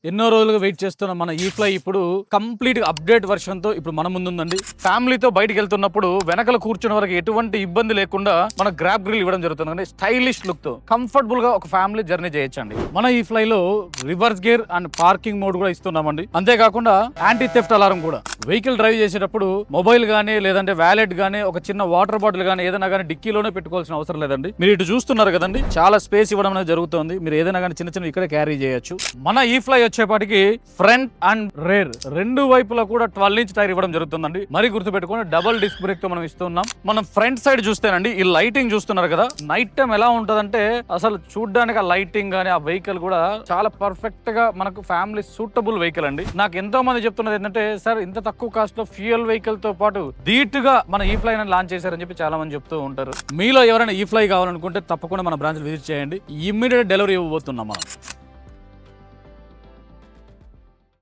ఎన్నో రోజులుగా వెయిట్ చేస్తున్న మన ఈ ఫ్లై ఇప్పుడు కంప్లీట్ అప్డేట్ వర్షన్ తో ఇప్పుడు మన ముందుందండి. ఫ్యామిలీతో బయటికి వెళ్తున్నప్పుడు వెనకల కూర్చున్న వరకు ఎటువంటి ఇబ్బంది లేకుండా మన గ్రాబ్ గ్రిల్ ఇవ్వడం జరుగుతుంది. స్టైలిష్ లుక్ తో కంఫర్టబుల్ గా ఒక ఫ్యామిలీ జర్నీ చేయొచ్చండి. మన ఈ ఫ్లై లో reverse gear and parking mode కూడా ఇస్తున్నామండి. అంతేకాకుండా యాంటీ థెఫ్ట్ అలారం కూడా. వెహికల్ డ్రైవ్ చేసేటప్పుడు మొబైల్ గానీ లేదంటే వ్యాలెట్ గానీ ఒక చిన్న వాటర్ బాటిల్ గానీ ఏదైనా కానీ డిక్కీలోనే పెట్టుకోవాల్సిన అవసరం లేదండి. మీరు ఇటు చూస్తున్నారు కదండి, చాలా స్పేస్ ఇవ్వడం అనేది జరుగుతుంది. మీరు ఏదైనా కానీ చిన్న చిన్న ఇక్కడే క్యారీ చేయొచ్చు. మన ఈ ఫ్లై వచ్చేపాటికి ఫ్రంట్ అండ్ రేర్ రెండు వైపులా కూడా 12 ఇంచ్ టైర్ ఇవ్వడం జరుగుతుందండి. మరి గుర్తుపెట్టుకుని డబుల్ డిస్క్ బ్రేక్ తో మనం ఇస్తున్నాం. మనం ఫ్రంట్ సైడ్ చూస్తేనండి ఈ లైటింగ్ చూస్తున్నారు కదా, నైట్ టైం ఎలా ఉంటదంటే అసలు చూడడానికి ఆ లైటింగ్ గానీ ఆ వెహికల్ కూడా చాలా పర్ఫెక్ట్ గా మనకు ఫ్యామిలీ సూటబుల్ వెహికల్ అండి. నాకు ఎంతో మంది చెప్తున్నది ఏంటంటే, సార్ ఇంత తక్కువ కాస్ట్ లో ఫ్యూయల్ వెహికల్ తో పాటు ధీటుగా మన ఈ ఫ్లై లాంచ్ చేశారని చెప్పి చాలా మంది చెప్తూ ఉంటారు. మీలో ఎవరైనా ఈ ఫ్లై కావాలనుకుంటే తప్పకుండా మన బ్రాంచ్ విజిట్ చేయండి. ఇమ్మీడియట్ డెలివరీ ఇవ్వబోతున్నాం మనం.